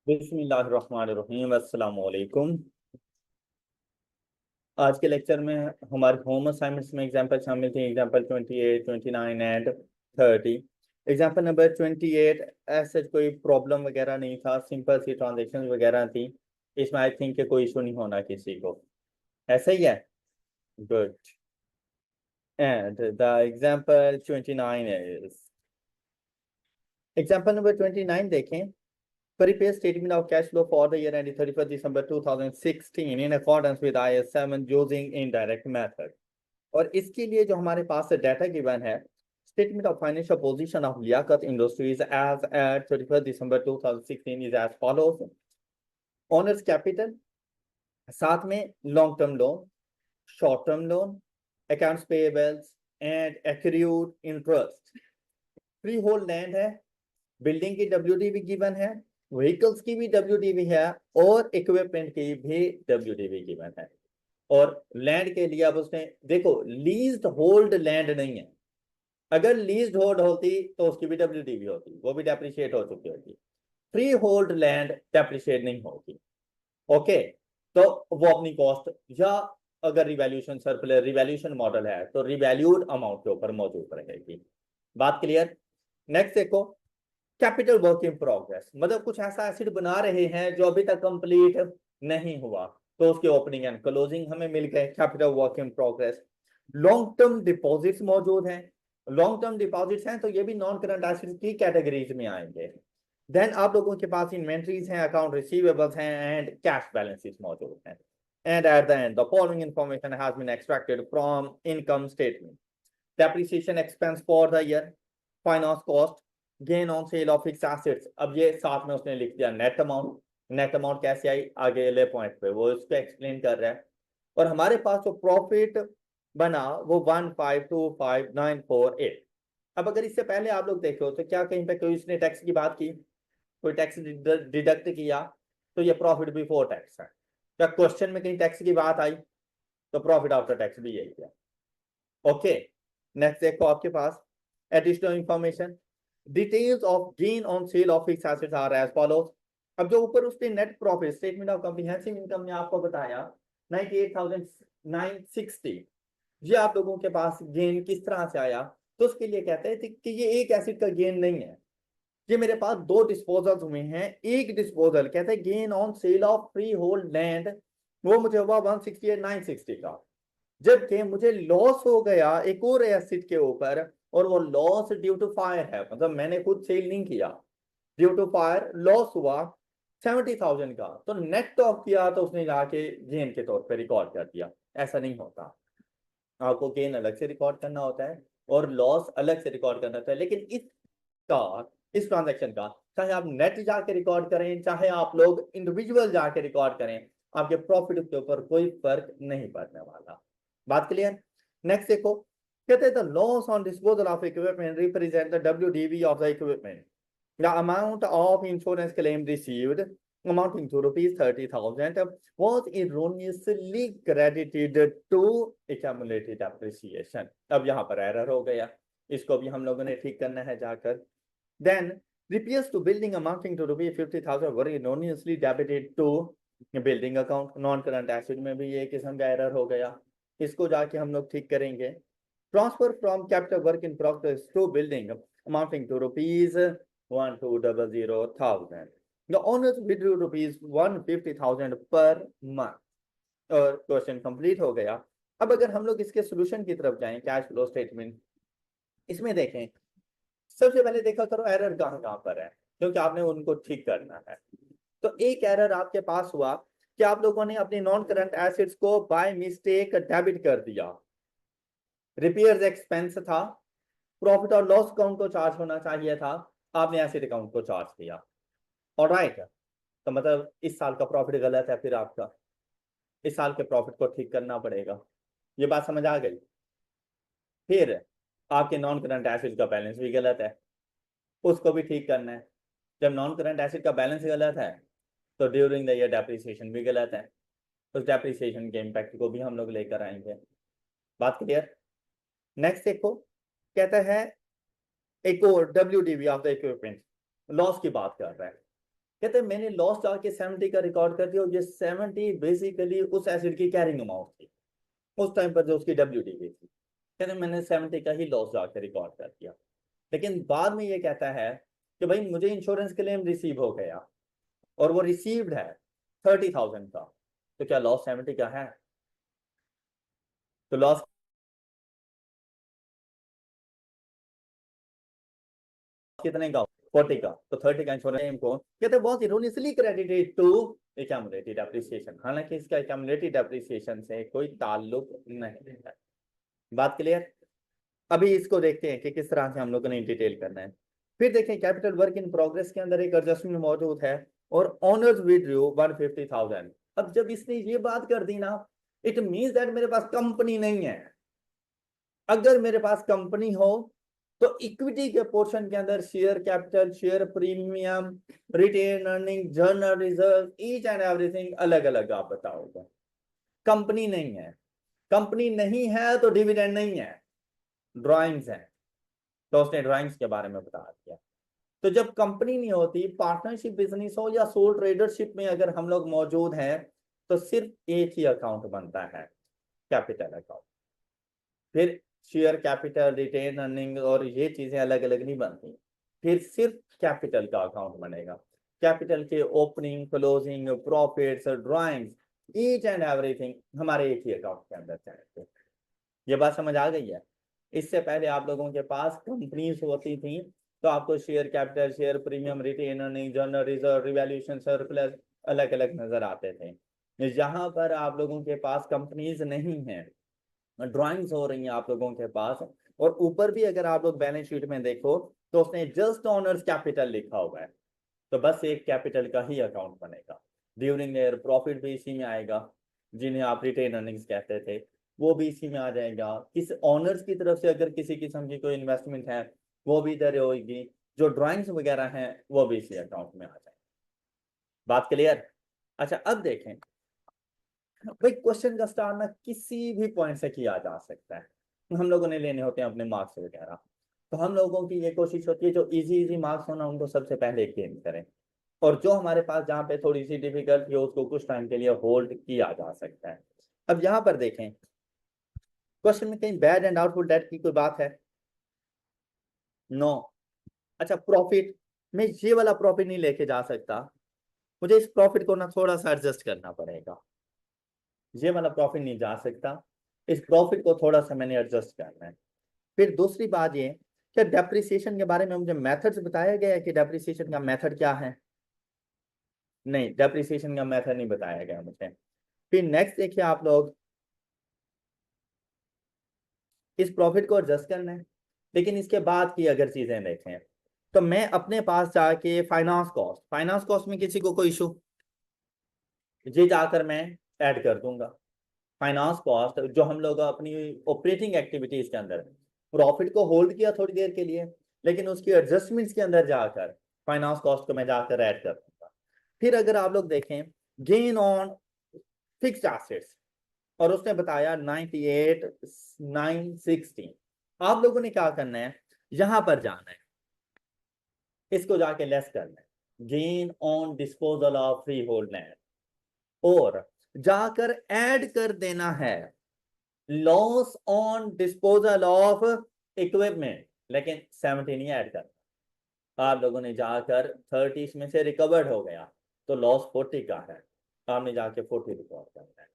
बिस्मिल्लाहिर्रहमानिर्रहीम अस्सलाम वालेकुम। आज के लेक्चर में हमारे होम असाइनमेंट्स में एग्जांपल शामिल थे। Example 28, 29 and 30। एग्जांपल नंबर 28 ऐसे कोई प्रॉब्लम वगैरह नहीं था, सिंपल सी ट्रांजेक्शन वगैरह थी। इसमें आई थिंक कोई इशू नहीं होना किसी को। ऐसा ही है। Good. And the example 29 is example number 29 देखें। Prepare statement of cash flow for the year ending 31st December 2016 in accordance with IAS 7 using indirect method। और इसके लिए जो हमारे पास डाटा गिवन है, statement of financial position of Liaquat industries as at 31st December 2016 is as follows. Owner's capital, साथ में long term loan, short term loan, accounts payables and accrued interest. Freehold land है, building की WDV given है, vehicles की भी WDV है और equipment की भी डब्ल्यूडीवी गिवन है। और लैंड के लिए अब उसने देखो लीज्ड होल्ड लैंड नहीं है। अगर लीज्ड होल्ड होती तो उसकी भी डब्ल्यूडीवी होती, वो भी डेप्रिशिएट हो चुकी होती। फ्री होल्ड लैंड डेप्रिशिएट नहीं होगी। ओके, तो वो अपनी कॉस्ट या अगर रिवैल्यूएशन सर्कुलर रिवैल्यूएशन मॉडल है तो रिवैल्यूड अमाउंट के ऊपर मौजूद रहेगी। बात क्लियर। नेक्स्ट देखो, कैपिटल वर्क इन प्रोग्रेस, मतलब कुछ ऐसा एसिड बना रहे हैं जो अभी तक कंप्लीट नहीं हुआ, तो उसके ओपनिंग एंड क्लोजिंग हमें मिल गए, capital work in progress. Long term deposits मौजूद हैं। लॉन्ग टर्म डिपॉजिट्स हैं तो ये भी नॉन करंट एसिड की कैटेगरीज में आएंगे। देन आप लोगों के पास इन्वेंट्रीज हैं, अकाउंट रिसीवेबल्स हैं एंड कैश बैलेंसेस मौजूद हैं। And at the end the following information has been extracted from income statement. Depreciation expense for the year, finance cost, gain on sale of fix assets. अब ये साथ में उसने लिख दिया नेट अमाउंट। नेट अमाउंट कैसे आई आगे अगले पॉइंट पे वो इसको एक्सप्लेन कर रहा है। और हमारे पास जो प्रॉफिट बना वो 1525948। अब अगर इससे पहले आप लोग देखो तो क्या कहीं पे कोई इसने टैक्स की बात की, कोई टैक्स डिडक्ट किया, तो ये प्रॉफिट बिफोर टैक्स है। क्या क्वेश्चन में कहीं टैक्स की बात आई तो प्रॉफिट आफ्टर टैक्स भी यही है। ओके, नेक्स्ट देखो आपके पास additional information. Details of gain on sale of fix assets are as follows. अब जो ऊपर उसने net profit statement of comprehensive income ने आपको बताया 98,960, ये आप लोगों के पास गेन किस तरह से आया, तो उसके लिए कहते हैं कि ये एक एसिड का गेन नहीं है। ये मेरे पास दो डिस्पोजल्स हुए हैं। एक डिस्पोजल कहते हैं gain on sale of freehold land, वो मुझे हुआ 168,960 का। जबकि मुझे लॉस हो गया एक और एसिड के ऊपर, और वो लॉस ड्यू टू फायर है, मतलब मैंने खुद सेल नहीं किया, ड्यू टू फायर लॉस हुआ 70,000 का। तो नेट ऑफ किया तो उसने जाके गेन के तौर पे रिकॉर्ड कर दिया। ऐसा नहीं होता, आपको गेन अलग से रिकॉर्ड करना होता है और लॉस अलग से रिकॉर्ड करना होता है। लेकिन इस ट्रांजैक्शन का चाहे आप नेट जाके रिकॉर्ड करें, चाहे आप लोग इंडिविजुअल जाके रिकॉर्ड करें, आपके प्रॉफिट के ऊपर कोई फर्क नहीं पड़ने वाला। बात क्लियर। नेक्स्ट देखो, कहते हैं the loss on disposal of equipment represent the WDV of the equipment. The amount of insurance claim received amounting to rupees 30,000 was erroneously credited to accumulated appreciation। अब यहाँ पर एरर हो गया, इसको भी हम लोगों ने ठीक करना है जाकर। Then repairs to building amounting to rupees 50,000 were erroneously debited to building account। Non current acid में भी ये किस्म का एरर हो गया, इसको जाके हम लोग ठीक करेंगे। Transfer from capital work in progress to building amounting to rupees 1200,000। The owners withdrew rupees 150,000 per month. और क्वेश्चन कंप्लीट हो गया। अब अगर हम लोग इसके सोल्यूशन की तरफ जाएं, कैश फ्लो स्टेटमेंट, इसमें देखें सबसे पहले देखा करो एरर कहाँ कहाँ पर है, क्योंकि आपने उनको ठीक करना है। तो एक एरर आपके पास हुआ कि आप लोगों ने अपने नॉन करंट एसेट्स को बाय मिस्टेक डेबिट कर दिया। रिपेयर्स एक्सपेंस था, प्रॉफिट और लॉस अकाउंट को चार्ज होना चाहिए था, आपने एसेट अकाउंट को चार्ज किया। ऑलराइट, तो मतलब इस साल का प्रॉफिट गलत है, फिर आपका इस साल के प्रॉफिट को ठीक करना पड़ेगा। ये बात समझ आ गई। फिर आपके नॉन करंट एसेट का बैलेंस भी गलत है, उसको भी ठीक करना है। जब नॉन करंट एसेट का बैलेंस गलत है तो ड्यूरिंग द ईयर डेप्रिसिएशन भी गलत है, उस डेप्रिसिएशन के इम्पैक्ट को भी हम लोग लेकर आएंगे। बात क्लियर। नेक्स्ट देखो, कहता है एक और WDV of the equipment, loss की बात कर रहा है। कहते हैं मैंने लॉस जाके 70 का रिकॉर्ड कर दिया, और ये 70 बेसिकली उस एसिड की कैरिंग अमाउंट थी उस टाइम पर जो उसकी WDV थी। कहते हैं मैंने 70 का ही लॉस जाके रिकॉर्ड कर दिया, लेकिन बाद में ये कहता है कि भाई मुझे इंश्योरेंस क्लेम रिसीव हो गया और वो रिसीव्ड है 30,000 का, तो क्या लॉस 70 का है? तो लॉस कितने का? 40 का। तो 30 का इंश्योरेंस को कहते हैं बहुत इरोनियसली क्रेडिटेड टू एक्यूमुलेटेड डेप्रिसिएशन, हालांकि इसका एक्यूमुलेटेड डेप्रिसिएशन से कोई ताल्लुक नहीं है। बात क्लियर? अभी इसको देखते हैं कि किस तरह से हम लोगों ने डिटेल करना है। फिर देखें कैपिटल वर्क इन प्रोग्रेस के अंदर एक एडजस्टमेंट मौजूद है, और ऑनर्स विड्रू 150,000। अब जब इसने ये बात कर दी ना, इट मींस दैट मेरे पास कंपनी नहीं है। अगर मेरे पास कंपनी हो तो इक्विटी के पोर्शन के अंदर share capital, share premium, retained earning, general reserve, each and everything अलग अलग आप बताओगे। कंपनी नहीं है, कंपनी नहीं है तो डिविडेंड नहीं है, ड्राइंग्स है, तो उसने ड्राइंग्स के बारे में बता दिया। तो जब कंपनी नहीं होती, पार्टनरशिप बिजनेस हो या सोल ट्रेडरशिप में अगर हम लोग मौजूद हैं, तो सिर्फ एक ही अकाउंट बनता है, कैपिटल अकाउंट। फिर शेयर कैपिटल, रिटेन अर्निंग और ये चीजें अलग अलग नहीं बनती, फिर सिर्फ कैपिटल का अकाउंट बनेगा। कैपिटल के opening, closing, profits, drawings, each and everything हमारे एक ही अकाउंट के अंदर जाएंगे। ये बात समझ आ गई है? इससे पहले आप लोगों के पास कंपनीज होती थी, तो आपको share capital, share premium, retained earning, general reserve, revaluation surplus अलग अलग नजर आते थे। जहां पर आप लोगों के पास कंपनीज नहीं है, ड्राइंग्स हो रही हैं आप लोगों के पास, और ऊपर भी अगर आप लोग बैलेंस शीट में देखो तो उसने जस्ट ऑनर्स कैपिटल लिखा हुआ है, तो बस एक कैपिटल का ही अकाउंट बनेगा। ड्यूरिंग ईयर प्रॉफिट भी इसी में आएगा, जिन्हें आप रिटेन अर्निंग्स कहते थे, वो भी इसी में आ जाएगा। किस ऑनर्स की तरफ से अगर किसी किस्म की कोई इन्वेस्टमेंट है वो भी इधर होगी, जो ड्राइंग्स वगैरह हैं वो भी इसी अकाउंट में आ जाएंगे। बात क्लियर? अच्छा अब देखें भाई, क्वेश्चन का स्टार्ट ना किसी भी पॉइंट से किया जा सकता है, हम लोगों ने लेने होते हैं अपने मार्क्स वगैरह, तो हम लोगों की ये कोशिश होती है जो इजी इजी मार्क्स होना उनको सबसे पहले गेन करें, और जो हमारे पास जहाँ पे थोड़ी सी डिफिकल्टी हो उसको कुछ टाइम के लिए होल्ड किया जा सकता है। अब यहाँ पर देखें क्वेश्चन में कहीं बैड एंड आउटफुल डेट की कोई बात है? नो। अच्छा प्रॉफिट में ये वाला प्रॉफिट नहीं लेके जा सकता, मुझे इस प्रॉफिट को ना थोड़ा सा एडजस्ट करना पड़ेगा, ये वाला प्रॉफिट नहीं जा सकता, इस प्रॉफिट को थोड़ा सा मैंने एडजस्ट करना है। फिर दूसरी बात ये, क्या डेप्रिसिएशन के बारे में मुझे मेथड्स बताया गया है कि डेप्रिसिएशन का मेथड क्या है? नहीं, डेप्रिसिएशन का मेथड नहीं बताया गया मुझे। फिर नेक्स्ट देखिए आप लोग, इस प्रॉफिट को एडजस्ट करना है, लेकिन इसके बाद की अगर चीजें देखें तो मैं अपने पास जाके फाइनेंस कॉस्ट में किसी को कोई इशू, ये जाकर मैं ऐड कर दूंगा। फाइनेंस कॉस्ट जो हम लोग अपनी ऑपरेटिंग एक्टिविटीज के अंदर प्रॉफिट को होल्ड किया थोड़ी देर के लिए, लेकिन उसकी एडजस्टमेंट्स के अंदर जाकर फाइनेंस कॉस्ट को मैं जाकर ऐड कर दूंगा। फिर अगर आप लोग देखें गेन ऑन फिक्स्ड एसेट्स, और उसने बताया 98 960, आप लोगों ने क्या करना है, यहां पर जाना है, इसको जाके लेस करना है, gain on disposal of freehold land, और जाकर ऐड कर देना है loss on disposal of equipment, लेकिन 70 नहीं ऐड करना। आप लोगों ने जाकर 30 में से रिकवर्ड हो गया तो लॉस 40 का है, आपने जाके 40 रिकॉर्ड करना है।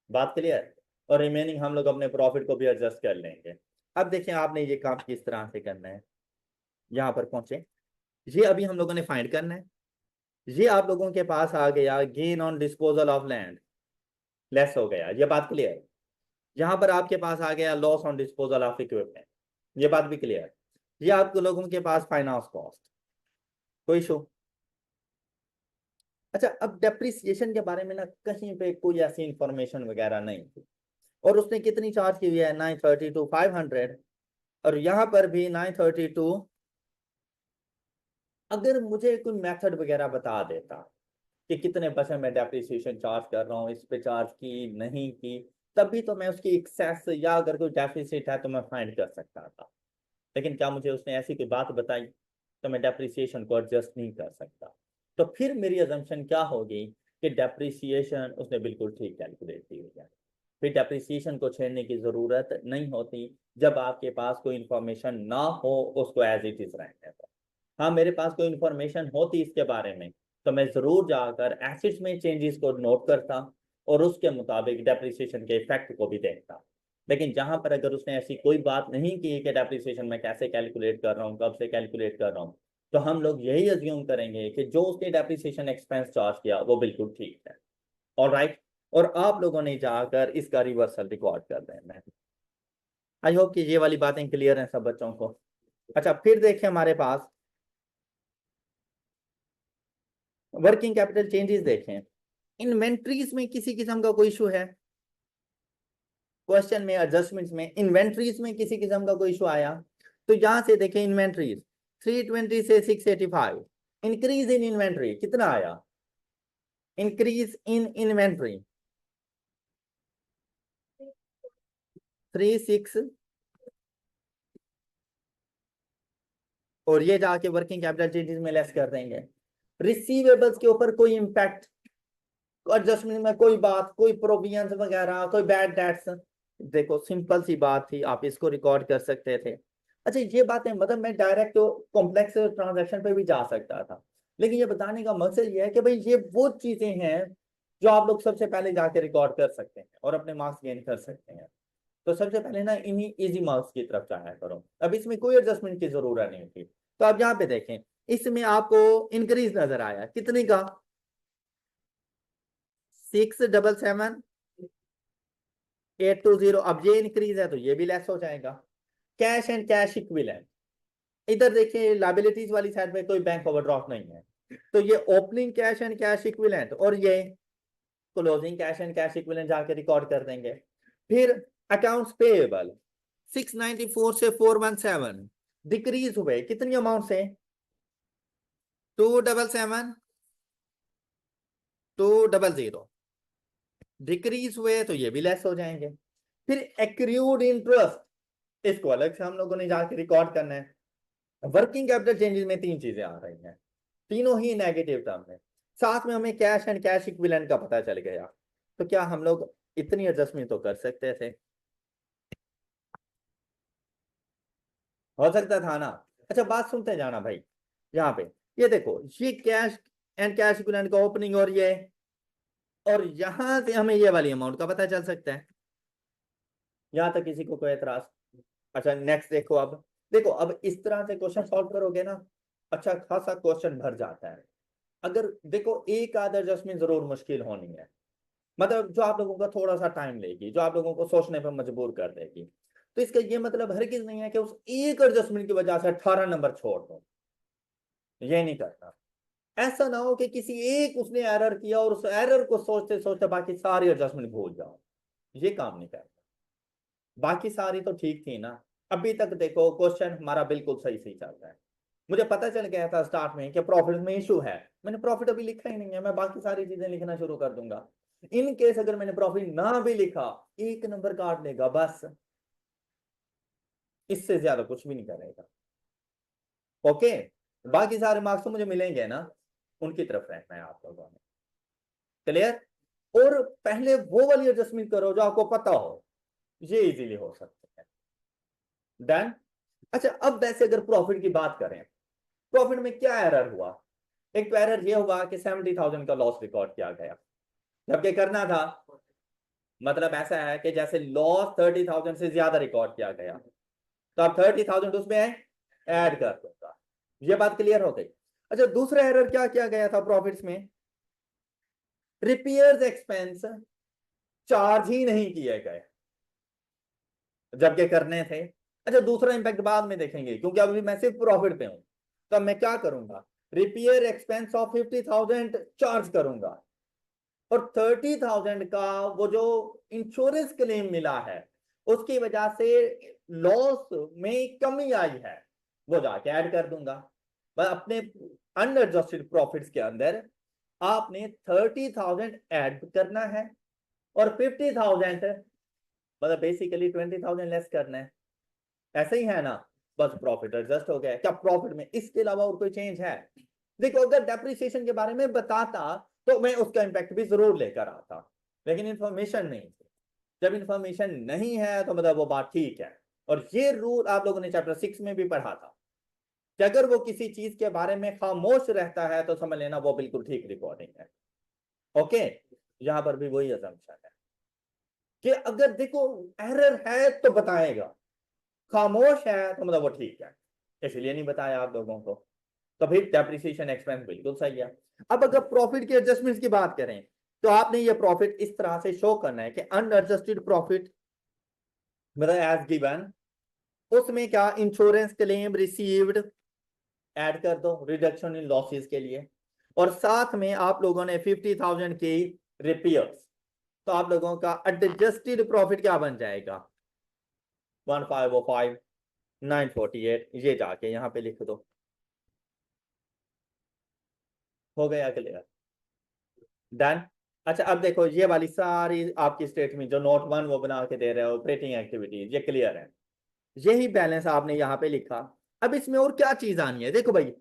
बात क्लियर? और रिमेनिंग हम लोग अपने प्रॉफिट को भी एडजस्ट कर लेंगे। अब देखिए आपने ये काम किस तरह से करना है, यहां पर पहुंचे, ये अभी हम लोगों ने फाइंड करना है। ये आप लोगों के पास आ गया gain on disposal of land, less हो गया, ये बात क्लियर? यहां पर आपके पास आ गया loss on disposal of equipment, ये बात भी क्लियर? ये आप लोगों के पास फाइनेंस कॉस्ट, कोई इशू? अच्छा अब डेप्रिसिएशन के बारे में ना कहीं पे कोई ऐसी इंफॉर्मेशन वगैरह नहीं थी, और उसने कितनी चार्ज की हुई है 932 500, और यहां पर भी 932। अगर मुझे कोई मेथड वगैरह बता देता कि कितने परसेंट मैं डेप्रिसिएशन चार्ज कर रहा हूँ, इस पे चार्ज की नहीं की, तभी तो मैं उसकी एक्सेस या अगर कोई डेफिसिट है तो मैं फाइंड कर सकता था, लेकिन क्या मुझे उसने ऐसी कोई बात बताई, तो मैं डेप्रिसिएशन को एडजस्ट नहीं कर सकता। तो फिर मेरी अजम्पशन क्या होगी कि डेप्रिसिएशन उसने बिल्कुल ठीक कैलकुलेट की हुई है, फिर डेप्रिसिएशन को छेड़ने की जरूरत नहीं होती जब आपके पास कोई इंफॉर्मेशन ना हो, उसको एज इट इज रहने दो। हाँ, मेरे पास कोई इंफॉर्मेशन होती इसके बारे में तो मैं जरूर जाकर एसिड्स में चेंजेस को नोट करता और उसके मुताबिक डेप्रिसिएशन के इफेक्ट को भी देखता। लेकिन जहां पर अगर उसने ऐसी कोई बात नहीं की कि डेप्रिसिएशन मैं कैसे कैलकुलेट कर रहा हूँ, कब से कैलकुलेट कर रहा हूँ, तो हम लोग यही अज्यूम करेंगे कि जो उसने डेप्रिसिएशन एक्सपेंस चार्ज किया वो बिल्कुल ठीक है। ऑलराइट, और आप लोगों ने जाकर इसका रिवर्सल रिकॉर्ड कर देना है। आई होप कि ये वाली बातें क्लियर हैं सब बच्चों को। अच्छा, फिर देखें हमारे पास वर्किंग कैपिटल चेंजेस देखें। इन्वेंट्रीज में किसी किस्म का कोई इशू है? क्वेश्चन में एडजस्टमेंट्स में इन्वेंट्रीज में किसी किस्म का कोई इशू आया? तो यहां से देखें इन्वेंट्रीज 320 से 685, इंक्रीज इन इन्वेंट्री कितना आया? इंक्रीज इन इन्वेंट्री 36, और ये जाके वर्किंग कैपिटल चेंजेस में लेस कर देंगे। रिसीवेबल्स के ऊपर कोई इंपैक्ट, एडजस्टमेंट में कोई बात, कोई प्रोविजंस वगैरह, कोई बैड डेट्स? देखो सिंपल सी बात थी, आप इसको रिकॉर्ड कर सकते थे। अच्छा, ये बातें मतलब मैं डायरेक्ट कॉम्प्लेक्स ट्रांजैक्शन पे भी जा सकता था, लेकिन ये बताने का मकसद ये है कि भाई ये वो चीजें हैं जो आप लोग सबसे पहले जाके रिकॉर्ड कर सकते हैं और अपने मार्क्स गेन कर सकते हैं। तो सबसे पहले ना इन्हीं इजी मार्क्स की तरफ जाया करो, अब इसमें कोई एडजस्टमेंट की जरूरत नहीं थी। तो आप यहाँ पे देखें, इसमें आपको इंक्रीज नजर आया कितने का? 677,820। अब ये इंक्रीज है तो ये भी लेस हो जाएगा। कैश एंड कैश इक्विवेलेंट, इधर देखिए लाइबिलिटीज वाली साइड में कोई बैंक ओवरड्राफ्ट नहीं है, तो ये opening cash and cash equivalent और ये closing cash and cash equivalent जाके रिकॉर्ड कर देंगे। फिर अकाउंट्स पेएबल 694 से 417 डिक्रीज हुए कितनी अमाउंट से? 277 200 डिक्रीज हुए तो ये भी लेस हो जाएंगे। फिर एक्रूड इंटरेस्ट, इसको अलग से हम लोगों ने जाके रिकॉर्ड करना है। वर्किंग कैपिटल चेंजेस में तीन चीजें आ रही हैं, तीनों ही नेगेटिव टर्म में, साथ में हमें कैश एंड कैश इक्विवेलेंट का पता चल गया। तो क्या हम लोग इतनी एडजस्टमेंट तो कर सकते थे? हो सकता था ना। अच्छा, बात सुनते जाना भाई। यहाँ पे ये देखो, ये कैश एंड कैश इक्विवेलेंट का ओपनिंग और ये, और यहां से हमें ये वाली अमाउंट का पता चल सकता है। यहां तक किसी को कोई एतराज? अच्छा, नेक्स्ट देखो। अब देखो, अब इस तरह से क्वेश्चन सॉल्व करोगे ना, अच्छा खासा क्वेश्चन भर जाता है। अगर देखो, एक आध एडजस्टमेंट जरूर मुश्किल होनी है, मतलब जो आप लोगों का थोड़ा सा टाइम लेगी, जो आप लोगों को सोचने पर मजबूर कर देगी। तो इसका ये मतलब हरगिज नहीं है कि उस एक एडजस्टमेंट की वजह से 18 नंबर छोड़ दो, ये नहीं करना। ऐसा ना हो कि किसी एक उसने एरर किया और उस एरर को सोचते सोचते बाकी सारी एडजस्टमेंट भूल जाओ, ये काम नहीं करना। बाकी सारी तो ठीक थी ना, अभी तक देखो क्वेश्चन हमारा बिल्कुल सही सही चल रहा है। मुझे पता चल गया था स्टार्ट में कि प्रॉफिट में इशू है, मैंने प्रॉफिट अभी लिखा ही नहीं है, मैं बाकी सारी चीजें लिखना शुरू कर दूंगा। इन केस अगर मैंने प्रॉफिट ना भी लिखा, एक नंबर काट लेगा बस, इससे ज्यादा कुछ भी नहीं करेगा। ओके, बाकी सारे मार्क्स तो मुझे मिलेंगे ना, उनकी तरफ रहना है आप लोगों ने। क्लियर? और पहले वो वाली एडजस्टमेंट करो जो आपको पता हो, ये इजीली हो सकता है। डन। अच्छा, अब वैसे अगर प्रॉफिट की बात करें, प्रॉफिट में क्या एरर हुआ? एक तो एरर ये हुआ कि 70,000 का लॉस रिकॉर्ड किया गया, जबकि करना था, मतलब ऐसा है कि जैसे लॉस 30,000 से ज्यादा रिकॉर्ड किया गया, तो अब 30,000 उसमें ऐड कर दूंगा। ये बात क्लियर हो गई। अच्छा, दूसरा एरर क्या किया गया था प्रॉफिट्स में? रिपेयर्स एक्सपेंस चार्ज ही नहीं किए गए, जबकि करने थे। अच्छा, दूसरा इंपैक्ट बाद में देखेंगे क्योंकि अभी मैं सिर्फ प्रॉफिट पे हूं, तो मैं क्या करूंगा? रिपेयर एक्सपेंस ऑफ 50,000 चार्ज करूंगा, और 30,000 का वो जो इंश्योरेंस क्लेम मिला है उसकी वजह से लॉस में कमी आई है, वो जाके ऐड कर दूंगा। बस अपने अनएडजस्टेड प्रॉफिट्स के अंदर आपने 30,000 ऐड करना है और 50,000 मतलब बेसिकली 20,000 लेस करना है। ऐसे ही है ना? बस प्रॉफिट एडजस्ट हो गया। क्या प्रॉफिट में इसके अलावा और कोई चेंज है? देखो अगर डेप्रिसिएशन के बारे में बताता तो मैं उसका इंपैक्ट भी जरूर लेकर आता, लेकिन इंफॉर्मेशन नहीं थी। जब इंफॉर्मेशन नहीं है तो मतलब वो बात ठीक है। और ये रूल आप लोगों ने चैप्टर 6 में भी पढ़ा था कि अगर वो किसी चीज के बारे में खामोश रहता है तो समझ लेना वो बिल्कुल ठीक रिकॉर्डिंग है। ओके, यहां पर भी वही असम्पशन है कि अगर देखो एरर है तो बताएगा, खामोश है तो मतलब वो ठीक है, इसलिए नहीं बताया आप लोगों को। तो फिर डेप्रिसिएशन एक्सपेंस बिल्कुल सही है। अब अगर प्रॉफिट के एडजस्टमेंट्स की बात करें तो आपने ये प्रॉफिट इस तरह से शो करना है कि अनएडजस्टेड प्रॉफिट मतलब एज गिवन, उसमें क्या इंश्योरेंस क्लेम रिसीव्ड ऐड कर दो रिडक्शन इन लॉसेस के लिए, और साथ में आप लोगों ने 50,000 की रिपेयर्स, तो आप लोगों का एडजस्टेड प्रॉफिट क्या बन जाएगा 1505 948, ये जाके यहां पे लिख दो। हो गया क्लियर? डन। अच्छा अब देखो ये वाली सारी आपकी स्टेटमेंट जो नोट 1 वो बना के दे रहे हो ऑपरेटिंग एक्टिविटीज, ये क्लियर है, यही बैलेंस आपने यहाँ पे लिखा। अब इसमें और क्या चीज आनी है, देखो भाई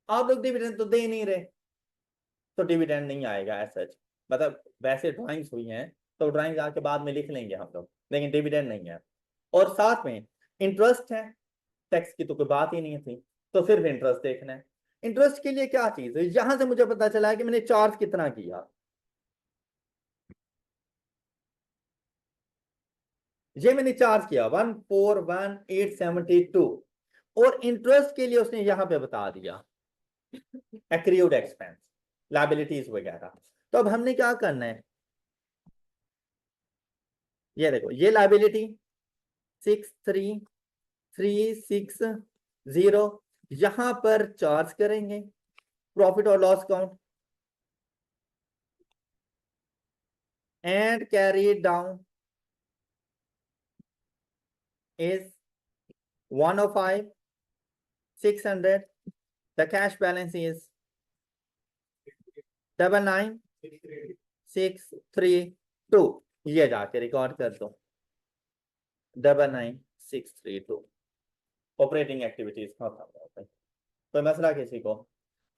आप लोग डिविडेंड तो दे नहीं रहे, तो डिविडेंड नहीं आएगा एज सच, मतलब वैसे ड्राइंग्स हुई हैं तो ड्राइंग आके बाद में लिख लेंगे हम लोग, लेकिन डिविडेंड नहीं है। और साथ में इंटरेस्ट है, टैक्स की तो कोई बात ही नहीं थी, तो सिर्फ इंटरेस्ट देखना है। इंटरेस्ट के लिए क्या चीज है, यहां से मुझे पता चला है कि मैंने चार्ज कितना किया, ये मैंने चार्ज किया 141,872, और इंटरेस्ट के लिए उसने यहां पे बता दिया एक्रियूड एक्सपेंस लाइबिलिटीज वगैरह। तो अब हमने क्या करना है, ये देखो ये लाइबिलिटी 63360 यहां पर चार्ज करेंगे प्रॉफिट और loss account and carry down is 105,600, the cash balance is 99,632, ये जाके रिकॉर्ड कर दो 99,632। ऑपरेटिंग एक्टिविटीज खत्म हो गई, कोई मसला किसी को?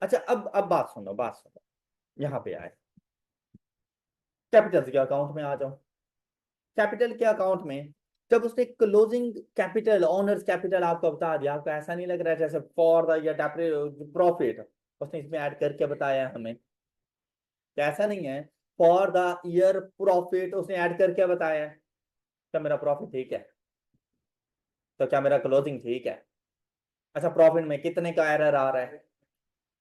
अच्छा अब बात सुनो, बात सुनो, यहाँ पे आए कैपिटल के अकाउंट में आ जाओ। कैपिटल के अकाउंट में जब उसने क्लोजिंग कैपिटल ऑनर्स कैपिटल आपको बता दिया, आपको ऐसा नहीं लग रहा है जैसे फॉर द या प्रॉफिट उसने इसमें ऐड करके बताया हमें, क्या ऐसा नहीं है? फॉर द ईयर प्रॉफिट उसने ऐड करके बताया है, क्या मेरा प्रॉफिट ठीक है? तो क्या मेरा क्लोजिंग ठीक है? अच्छा प्रॉफिट में कितने का एरर आ रहा है?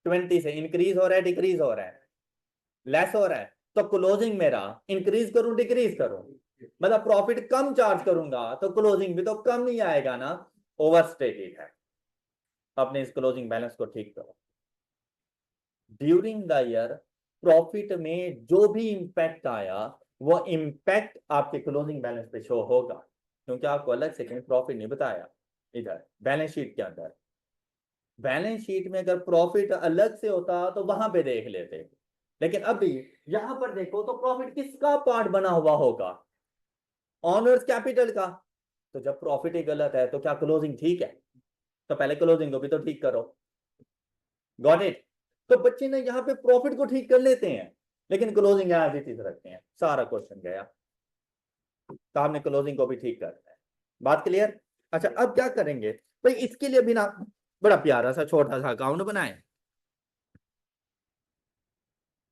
20 से इंक्रीज हो रहा है डिक्रीज हो रहा है? लेस हो रहा है, तो क्लोजिंग मेरा इंक्रीज करूं डिक्रीज करूं? मतलब प्रॉफिट कम चार्ज करूंगा तो क्लोजिंग भी तो कम नहीं आएगा ना, ओवर स्टेटेड है। अपने इस क्लोजिंग बैलेंस को ठीक करो। ड्यूरिंग द ईयर प्रॉफिट में जो भी इंपैक्ट आया वो इंपैक्ट आपके क्लोजिंग बैलेंस पे शो होगा, क्योंकि आपको अलग से कहीं प्रॉफिट नहीं बताया इधर बैलेंस शीट के अंदर। बैलेंस शीट में अगर प्रॉफिट अलग से होता तो वहां पे देख लेते, लेकिन अभी यहां पर देखो तो प्रॉफिट किसका पार्ट बना हुआ होगा? ऑनर्स कैपिटल का। तो जब प्रॉफिट ही गलत है तो क्या क्लोजिंग ठीक है? तो पहले क्लोजिंग को भी तो ठीक करो। Got it? तो बच्चे ने यहाँ पे प्रॉफिट को ठीक कर लेते हैं लेकिन क्लोजिंग एज इट इज रखते हैं, सारा क्वेश्चन गया। तो आपने क्लोजिंग को भी ठीक करना है, बात क्लियर? अच्छा अब क्या करेंगे भाई, इसके लिए भी ना बड़ा प्यारा सा छोटा सा अकाउंट बनाए।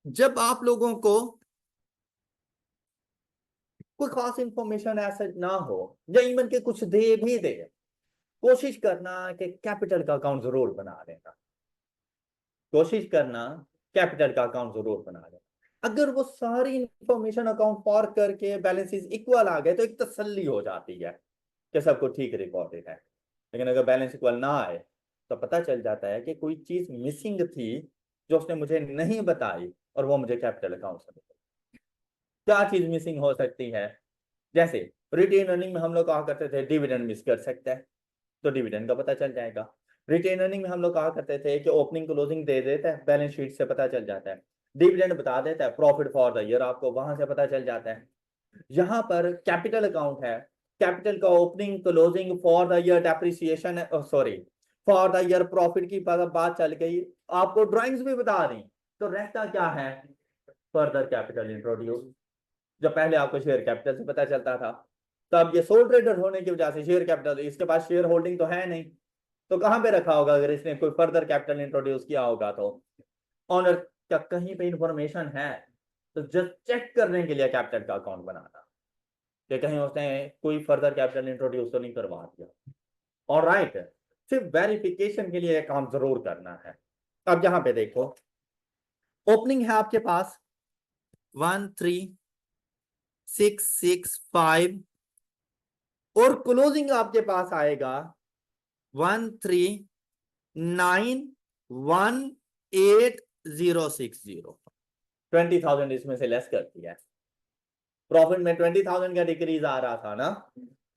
जब आप लोगों को कोई खास इंफॉर्मेशन ऐसा ना हो या इवन के कुछ दे भी दे, कोशिश करना कि कैपिटल का अकाउंट जरूर बना लेना, कोशिश करना कैपिटल का अकाउंट जरूर बना लेना। अगर वो सारी इंफॉर्मेशन अकाउंट फॉर करके बैलेंसेस इक्वल आ गए तो एक तसल्ली हो जाती है कि सब कुछ ठीक रिकॉर्डेड है। लेकिन अगर बैलेंस इक्वल ना आए तो पता चल जाता है कि कोई चीज मिसिंग थी जो उसने मुझे नहीं बताई और वो मुझे कैपिटल अकाउंट से मिली। क्या चीज मिसिंग हो सकती है? जैसे रिटेन अर्निंग में हम लोग कहा करते थे डिविडेंड मिस कर सकते हैं, तो डिविडेंड का पता चल जाएगा। रिटेन अर्निंग में हम लोग कहा करते थे कि ओपनिंग क्लोजिंग दे देता है, बैलेंस शीट से पता चल जाता है। डिविडेंड बता देता है, प्रॉफिट फॉर द ईयर आपको वहां से पता चल जाता है। यहाँ पर कैपिटल अकाउंट है, कैपिटल का opening closing for the year depreciation, sorry for the year profit की बात चल गई, आपको ड्राइंग्स भी बता दी, तो रहता क्या है, फर्दर कैपिटल इंट्रोड्यूस। जब पहले आपको शेयर कैपिटल से पता चलता था, तब ये सोल ट्रेडर होने की वजह से शेयर कैपिटल, इसके पास शेयर होल्डिंग तो है नहीं, तो कहां पे रखा होगा अगर इसने कोई फर्दर कैपिटल इंट्रोड्यूस किया होगा तो। ऑनर क्या कहीं पे इंफॉर्मेशन है, तो जस्ट चेक करने के लिए कैपिटल का अकाउंट बनाना कि कहीं उसने कोई फर्दर कैपिटल इंट्रोड्यूस तो नहीं करवा दिया। ऑलराइट, सिर्फ वेरिफिकेशन के लिए काम जरूर करना है। अब यहां पे देखो, ओपनिंग है आपके पास 13,665 और क्लोजिंग आपके पास आएगा 13,918,060। 20,000 इसमें से लेस कर दिया है। प्रॉफिट में 20,000 का डिक्रीज आ रहा था ना,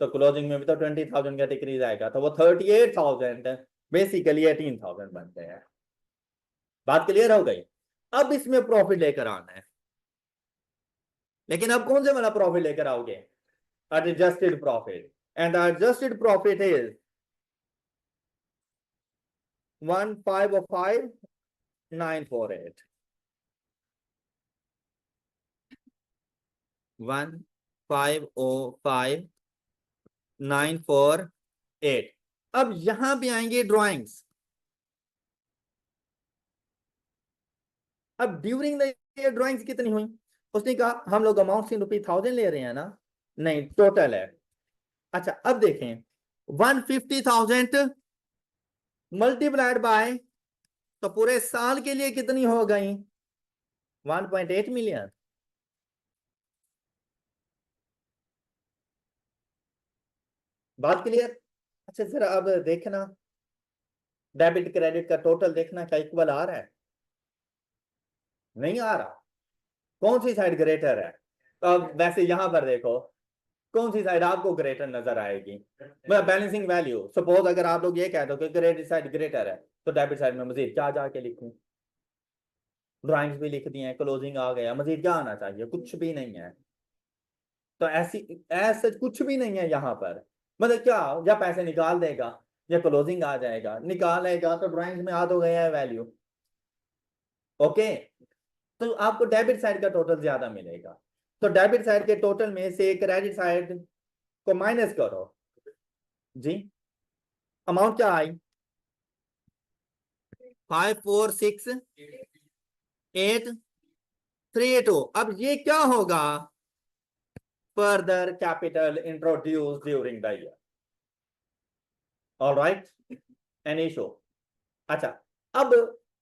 तो क्लोजिंग में भी तो 20,000 का डिक्रीज आएगा, तो वो 38,000 बेसिकली 18,000 बनते हैं। बात क्लियर हो गई। अब इसमें प्रॉफिट लेकर आना है, लेकिन अब कौन से वाला प्रॉफिट लेकर आओगे, adjusted profit, and adjusted profit is 1,505,948 1,505,948। अब यहां पे आएंगे ड्राइंग्स। अब ड्यूरिंग द ईयर ड्राइंग्स कितनी हुई, उसने कहा हम लोग अमाउंट इन ₹1000 ले रहे हैं ना, नहीं टोटल है। अच्छा अब देखें 150,000 मल्टीप्लाइड बाय, तो पूरे साल के लिए कितनी हो गई, 1.8 मिलियन। बात क्लियर। अच्छा जरा अब देखना, डेबिट क्रेडिट का टोटल देखना क्या इक्वल आ रहा है, नहीं आ रहा। कौन सी साइड ग्रेटर है, तो अब वैसे यहां पर देखो कौन सी साइड आपको ग्रेटर नजर आएगी, मतलब बैलेंसिंग वैल्यू। सपोज अगर आप लोग ये कह दो कि क्रेडिट साइड ग्रेटर है, तो डेबिट साइड में मजीद क्या जाके लिखूं, ड्राइंग्स भी लिख दी हैं, क्लोजिंग आ गया, मजीद क्या आना चाहिए, कुछ भी नहीं है। तो ऐसे कुछ भी नहीं है यहाँ पर, मतलब क्या, या पैसे निकाल देगा या क्लोजिंग आ जाएगा, निकालेगा तो ड्राइंग्स में आ तो गया है वैल्यू। ओके, तो आपको डेबिट साइड का टोटल ज्यादा मिलेगा, तो डेबिट साइड के टोटल में से क्रेडिट साइड को माइनस करो जी। अमाउंट क्या आई, 546,832। अब ये क्या होगा, further capital introduce during the year. Alright, any issue. अच्छा अब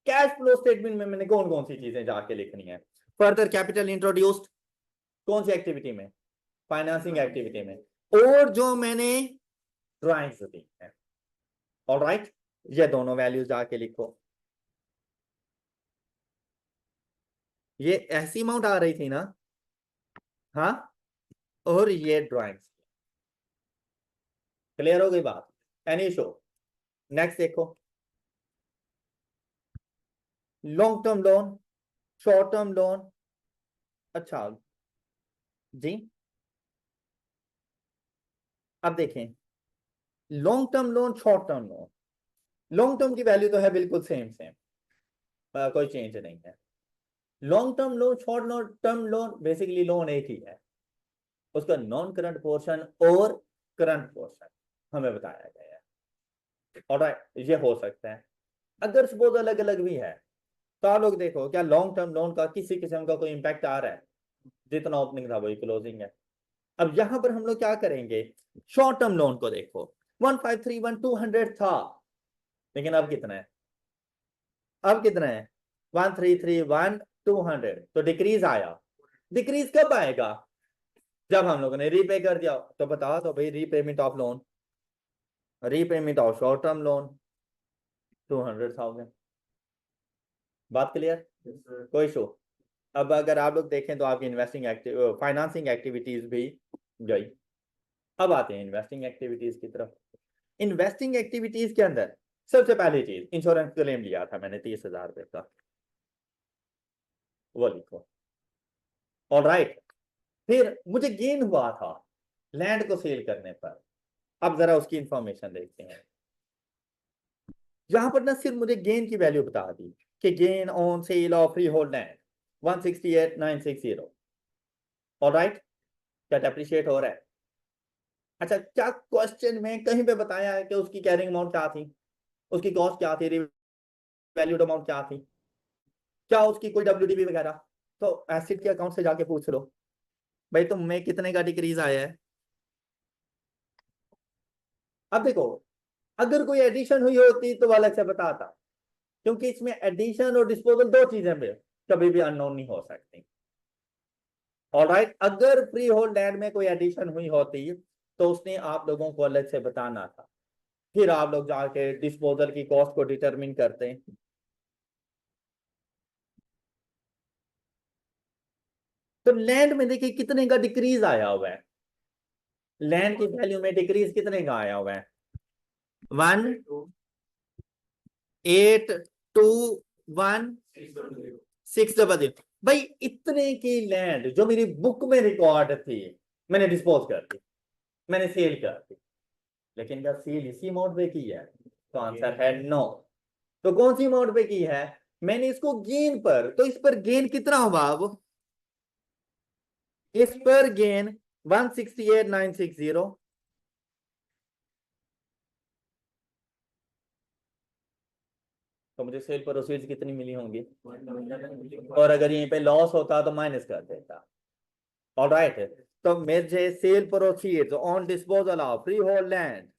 कैश फ्लो स्टेटमेंट में मैंने कौन कौन सी चीजें जाके लिखनी है, फर्दर कैपिटल इंट्रोड्यूस्ड कौन सी एक्टिविटी में, फाइनेंसिंग एक्टिविटी में, और जो मैंने ड्राइंग्स दी है। ऑलराइट, ये दोनों वैल्यूज जाके लिखो। ये ऐसी अमाउंट आ रही थी ना, हाँ, और ये ड्राइंग्स। क्लियर हो गई बात, एनी इशू। नेक्स्ट देखो, long term loan, short term loan. अच्छा जी, अब देखें long term loan, short term loan. Long term की वैल्यू तो है बिल्कुल सेम सेम, कोई चेंज नहीं है। Long term loan, short term loan, basically loan एक ही है, उसका नॉन करंट पोर्शन और करंट पोर्शन हमें बताया गया है। ऑलराइट, ये हो सकता है। अगर सपोज अलग अलग भी है, तो आप लोग देखो क्या लॉन्ग टर्म लोन का किसी किस्म का कोई इंपैक्ट आ रहा है, जितना ओपनिंग था वही क्लोजिंग है। अब यहां पर हम लोग क्या करेंगे, शॉर्ट टर्म लोन को देखो, 1,531,200 था, लेकिन अब कितना है, अब कितना है 1,331,200, तो डिक्रीज आया। डिक्रीज कब आएगा, जब हम लोगों ने रीपे कर दिया, तो बता दो भाई repayment of loan, repayment of short term loan 200,000। बात क्लियर, कोई इशू। अब अगर आप लोग देखें तो आपकी इन्वेस्टिंग फाइनेंसिंग एक्टिविटीज भी गई। अब आते हैं इन्वेस्टिंग एक्टिविटीज की तरफ। इन्वेस्टिंग एक्टिविटीज के अंदर सबसे पहली चीज, इंश्योरेंस क्लेम लिया था मैंने 30,000 का, वो लिखो। ऑलराइट, फिर मुझे गेन हुआ था लैंड को सेल करने पर, अब जरा उसकी इंफॉर्मेशन देखते हैं। यहां पर ना सिर्फ मुझे गेन की वैल्यू बता दी कि gain on sale of freehold land 168,960। Alright, क्या डेप्रिशिएट हो रहा है? अच्छा, क्या क्वेश्चन में कहीं पे बताया है कि उसकी कैरिंग अमाउंट क्या थी, उसकी कॉस्ट क्या थी, वैल्यूड अमाउंट क्या थी, क्या उसकी कोई डब्ल्यूडीवी वगैरह? तो एसिड के अकाउंट से जाके पूछ लो भाई तुम में कितने का डिक्रीज आया है। अब देखो, अगर कोई एडिशन हुई होती तो वो अलग से बताता, क्योंकि इसमें एडिशन और डिस्पोजल दो चीजें भी कभी भी अननोन नहीं हो सकती। ऑलराइट, अगर फ्री होल्ड लैंड में कोई एडिशन हुई होती तो उसने आप लोगों को अलग से बताना था, फिर आप लोग जाके डिस्पोजल की कॉस्ट को डिटरमिन करते हैं। तो लैंड में देखिए कितने का डिक्रीज आया हुआ है, लैंड की वैल्यू में डिक्रीज कितने का आया हुआ है? 1,821,600। भाई इतने की लैंड जो मेरी बुक में रिकॉर्ड थी मैंने डिस्पोज कर दी, मैंने सेल कर दी, लेकिन क्या सेल इसी मोड पे की है? तो आंसर है नो। तो कौन सी मोड पे की है? मैंने इसको गेन पर, तो इस पर गेन कितना हुआ? अब इस पर गेन 168,960। तो मुझे सेल प्रोसीड्स कितनी मिली होंगी? और अगर यहीं पे लॉस होता तो माइनस कर देता। ऑलराइट, तो मुझे sale proceeds on disposal of freehold land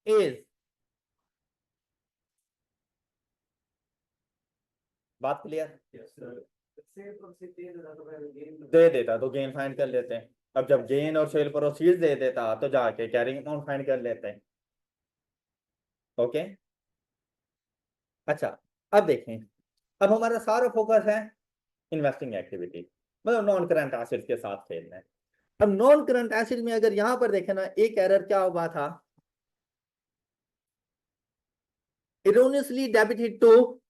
is, बात क्लियर? दे देता तो गेन फाइंड कर लेते हैं। अब जब गेन और सेल प्रोसीड्स दे देता तो जाके कैरिंग अमाउंट फाइंड कर लेते हैं। ओके, अच्छा, अब देखें, अब हमारा सारा फोकस है इन्वेस्टिंग एक्टिविटी, मतलब नॉन करंट एसेट्स के साथ खेलना है। अब नॉन करंट एसेट में अगर यहां पर देखें ना, एक एरर क्या हुआ था, erroneously debited to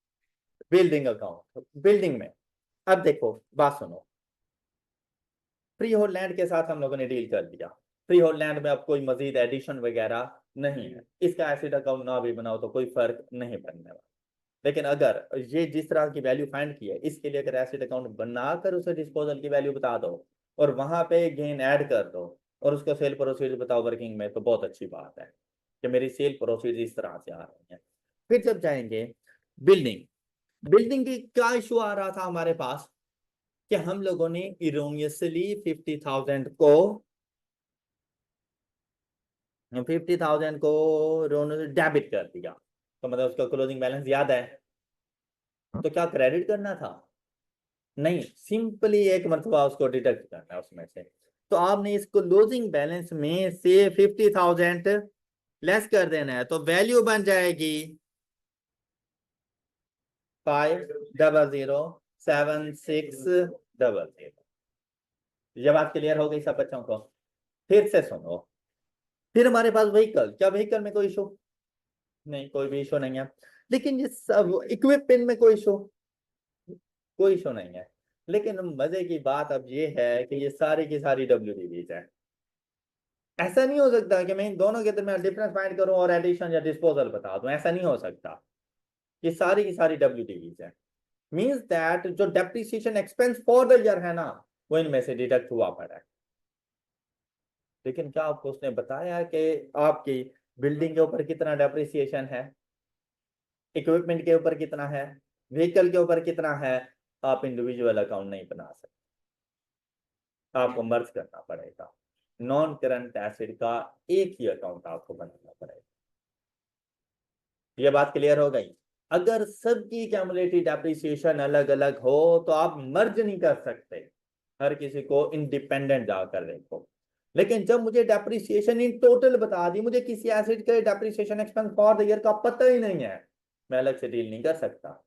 building account, building में। अब देखो, बात सुनो, फ्री होल्ड लैंड के साथ हम लोगों ने डील कर दिया, फ्री होल्ड लैंड में अब कोई मजीद एडिशन वगैरह नहीं है, इसका एसिड अकाउंट ना भी बनाओ तो कोई फर्क नहीं पड़ने वाला। लेकिन अगर ये जिस तरह की वैल्यू फाइंड की है, इसके लिए अगर एसिड अकाउंट बनाकर उसे डिस्पोजल की वैल्यू बता दो और वहां पे गेन ऐड कर दो और उसको सेल प्रोसीड बताओ वर्किंग में, तो बहुत अच्छी बात है कि मेरी सेल प्रोसीड इस तरह से आ रही है। फिर जब जाएंगे बिल्डिंग, बिल्डिंग की क्या इशू आ रहा था हमारे पास कि हम लोगों ने इरोनियसली 50,000 को 50,000 को डेबिट कर दिया, तो मतलब उसका क्लोजिंग बैलेंस याद है, तो क्या क्रेडिट करना था? नहीं, सिंपली एक मरतबा उसको डिडक्ट करना है उसमें से। तो आपने इस क्लोजिंग बैलेंस में से 50,000 लेस कर देना है, तो वैल्यू बन जाएगी 5,007,600। ये बात क्लियर हो गई सब बच्चों को? फिर से सुनो, फिर हमारे पास व्हीकल, क्या व्हीकल में कोई इशू? नहीं, कोई भी इशू नहीं है। लेकिन ये सब इक्विपमेंट में कोई इशू, कोई इशू नहीं है। लेकिन मजे की बात अब ये है कि ये सारी की सारी डब्ल्यू है। ऐसा नहीं हो सकता कि मैं इन दोनों के दरमियान डिफरेंस फाइंड करूं और एडिशन या डिस्पोजल बता दूं, ऐसा नहीं हो सकता। ये सारी की सारी डब्ल्यू है, मींस दैट जो depreciation expense for the year है ना, वो इनमें से डिडक्ट हुआ पड़ा है। लेकिन क्या आपको उसने बताया कि आपकी बिल्डिंग के ऊपर कितना डेप्रिसिएशन है, इक्विपमेंट के ऊपर कितना है, व्हीकल के ऊपर कितना है? आप इंडिविजुअल अकाउंट नहीं बना सकते, आपको मर्ज करना पड़ेगा। नॉन करंट एसिड का एक ही अकाउंट आपको बनाना पड़ेगा। ये बात क्लियर हो गई? अगर सबकी कैमुलेटिव डेप्रिसिएशन अलग अलग हो तो आप मर्ज नहीं कर सकते, हर किसी को इंडिपेंडेंट जाकर देखो। लेकिन जब मुझे डेप्रिसिएशन इन टोटल बता दी, मुझे किसी एसिड के depreciation expense for the year का पता ही नहीं है, मैं अलग से डील नहीं कर सकता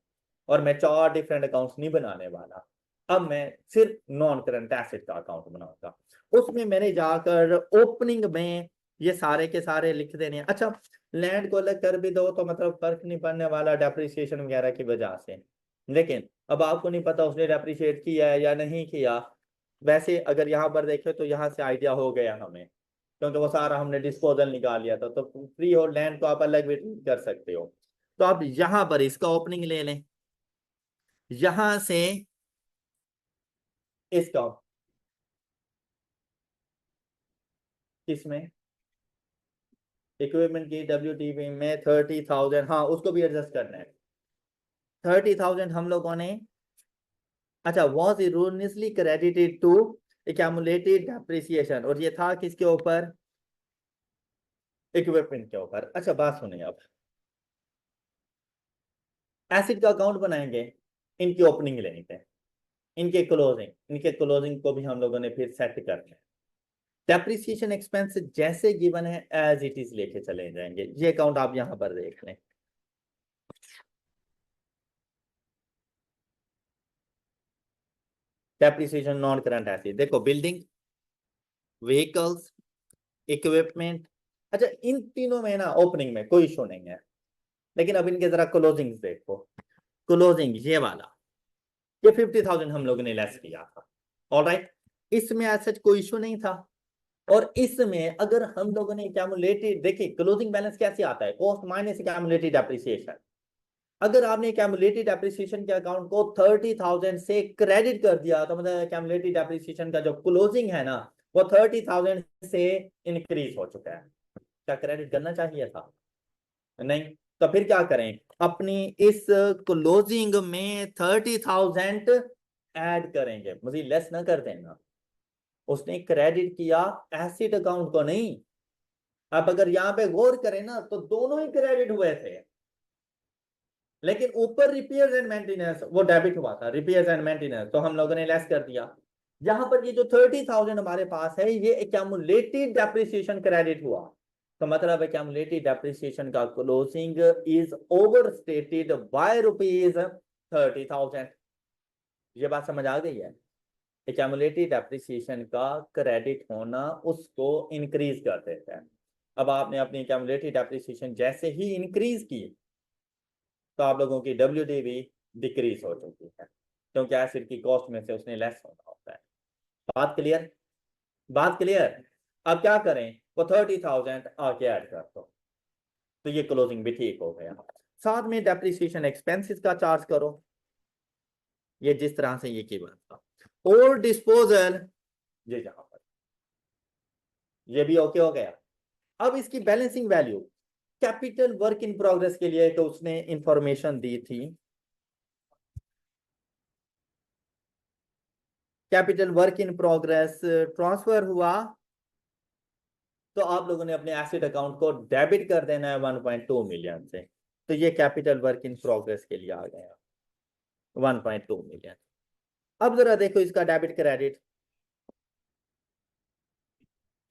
और मैं 4 डिफरेंट अकाउंट्स नहीं बनाने वाला। अब मैं सिर्फ नॉन करंट एसिड का अकाउंट बनाऊंगा, उसमें मैंने जाकर ओपनिंग में ये सारे के सारे लिख देने हैं। अच्छा, लैंड को अलग कर भी दो तो मतलब फर्क नहीं पड़ने वाला डेप्रिसिएशन वगैरह की वजह से, लेकिन अब आपको नहीं पता उसने डेप्रिशिएट किया है या नहीं किया। वैसे अगर यहाँ पर देखें तो यहाँ से आइडिया हो गया हमें, क्योंकि वो सारा हमने डिस्पोजल निकाल लिया था, तो फ्री और लैंड को आप अलग भी treat कर सकते हो। तो आप यहां पर इसका ओपनिंग ले लें, यहां से इसका, किसमें, इक्विपमेंट की WTP में 30,000, हाँ उसको भी एडजस्ट करना है। 30,000 हम लोगों ने, अच्छा, was erroneously credited to accumulated depreciation, और ये था किसके ऊपर, इक्विपमेंट के ऊपर। अच्छा बात सुनिए, अब एसिड का अकाउंट बनाएंगे, इनकी ओपनिंग लेंगे, इनके क्लोजिंग को भी हम लोगों ने फिर सेट करना है। डेप्रिसिएशन एक्सपेंस जैसे गिवन है एज इट इज लेके चले जाएंगे। ये अकाउंट आप यहां पर देख लें, डेप्रिसिएशन नॉन करंट एसिड, देखो बिल्डिंग, व्हीकल्स, इक्विपमेंट। अच्छा इन तीनों में ना ओपनिंग में कोई इशू नहीं है, लेकिन अब इनके जरा क्लोजिंग देखो। क्लोजिंग ये वाला, ये 50,000 हम लोगों ने लेस किया था। ऑलराइट, इसमें ऐसा कोई इशू नहीं था। और इसमें अगर हम लोगों ने कैमुलेटेड, देखिए क्लोजिंग बैलेंस कैसे आता है, कॉस्ट माइनस कैमुलेटेड एप्रिसिएशन। अगर आपने कैमुलेटेड एप्रिसिएशन के अकाउंट को 30,000 से क्रेडिट कर दिया, तो मतलब कैमुलेटेड एप्रिसिएशन का जो क्लोजिंग है ना, वो 30,000 से इंक्रीज हो चुका है। क्या क्रेडिट करना चाहिए था? नहीं। तो फिर क्या करें, अपनी इस क्लोजिंग में 30,000 ऐड करेंगे, मुझे लेस ना कर देना। उसने क्रेडिट किया एसिड अकाउंट को, नहीं। अब अगर यहां पे गौर करें ना, तो दोनों ही क्रेडिट हुए थे, लेकिन ऊपर रिपेयर्स एंड मेंटेनेंस वो डेबिट हुआ था, रिपेयर्स एंड मेंटेनेंस तो हम लोगों ने लेस कर दिया। यहां पर ये जो 30,000 हमारे पास है, ये एक्यूमुलेटेड डेप्रिसिएशन क्रेडिट हुआ। तो मतलब एक्यूमुलेटेड डेप्रिसिएशन का closing is over stated by ₹30,000। ये बात समझ आ गई है? एक्यूमुलेटेड डेप्रिसिएशन का क्रेडिट होना उसको इंक्रीज कर देता है। अब आपने अपनी एक्यूमुलेटेड डेप्रिसिएशन जैसे ही इंक्रीज की, तो आप लोगों की WDV डिक्रीज हो चुकी है, क्योंकि एसिड की कॉस्ट में से उसने लेस होना होता है। बात क्लियर? बात क्लियर? अब क्या करें, वो 30,000 आके ऐड कर दो, तो ये क्लोजिंग भी ठीक हो गया। साथ में डेप्रिसिएशन एक्सपेंसेस का चार्ज करो, ये जिस तरह से ये की बात था। और डिस्पोजल, ये जहां पर, ये भी ओके हो गया। अब इसकी balancing value, capital work in progress के लिए तो उसने इंफॉर्मेशन दी थी, capital work in progress transfer हुआ, तो आप लोगों ने अपने एसेट अकाउंट को डेबिट कर देना है 1.2 मिलियन से। तो ये कैपिटल वर्क इन प्रोग्रेस के लिए आ गया 1.2 मिलियन। अब जरा देखो इसका डेबिट क्रेडिट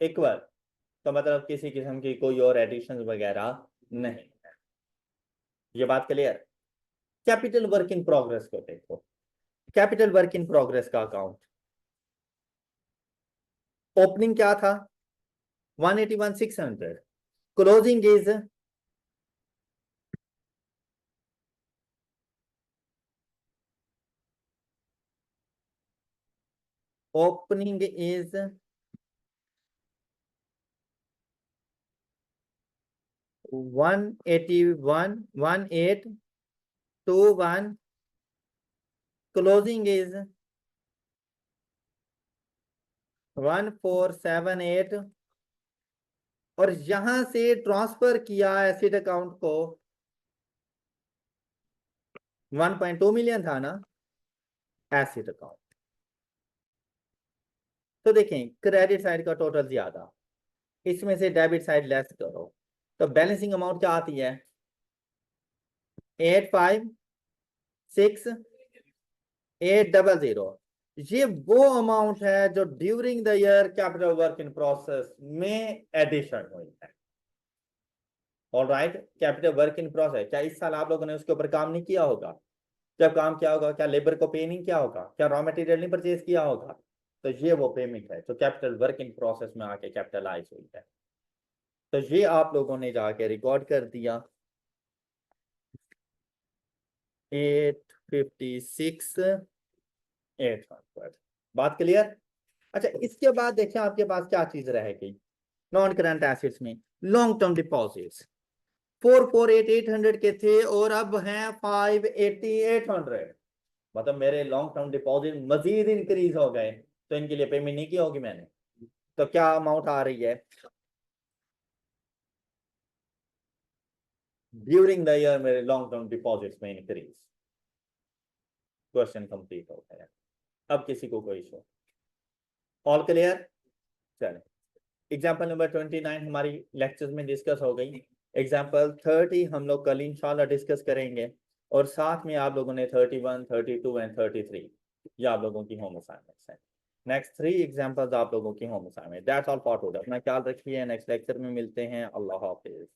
इक्वल, तो मतलब किसी किस्म की कोई और एडिशन वगैरह नहीं। ये बात clear? Capital work in progress को देखो, कैपिटल वर्क इन प्रोग्रेस का अकाउंट ओपनिंग क्या था, 181,600, closing is opening is 181,1821, closing is 1,478, और यहां से ट्रांसफर किया एसिड अकाउंट को 1.2 मिलियन था ना एसिड अकाउंट। तो देखें क्रेडिट साइड का टोटल ज्यादा, इसमें से डेबिट साइड लेस करो, तो बैलेंसिंग अमाउंट क्या आती है, 856,800। ये वो अमाउंट है जो during the year capital work in process में एडिशन हुई है। All right, capital work in process, क्या इस साल आप लोगों ने उसके ऊपर काम नहीं किया होगा? जब काम किया होगा, क्या लेबर को पे नहीं किया होगा? क्या रॉ मटेरियल नहीं परचेज किया होगा? तो ये वो पेमेंट है जो कैपिटल वर्क इन प्रोसेस में आके कैपिटलाइज हुई है। तो ये आप लोगों ने जाके रिकॉर्ड कर दिया 856,800। बात क्लियर? अच्छा इसके बाद देखिए आपके पास क्या चीज रहेगी नॉन करंट एसेट्स में, लॉन्ग टर्म डिपॉजिट्स 448,800 के थे और अब हैं 580,800। मतलब मेरे लॉन्ग टर्म डिपॉजिट मजीद इंक्रीज हो गए, तो इनके लिए पेमेंट नहीं की होगी मैंने। तो क्या अमाउंट आ रही है ड्यूरिंग द ईयर मेरे लॉन्ग टर्म डिपॉजिट्स में इंक्रीज। क्वेश्चन कंप्लीट हो गया। अब किसी को कोई इशू? All clear? चले, एग्जाम्पल नंबर 29 हमारी लेक्चर्स में डिस्कस हो गई। एग्जाम्पल 30 हम लोग कल इंशाल्लाह डिस्कस करेंगे, और साथ में आप लोगों ने 31, 32 एंड 33 ये आप लोगों की होम असाइनमेंट्स हैं। नेक्स्ट 3 एग्जाम्पल्स आप लोगों की home assignment. That's all for today. अपना ख्याल रखिए, नेक्स्ट लेक्चर में मिलते हैं। अल्लाह हाफिज।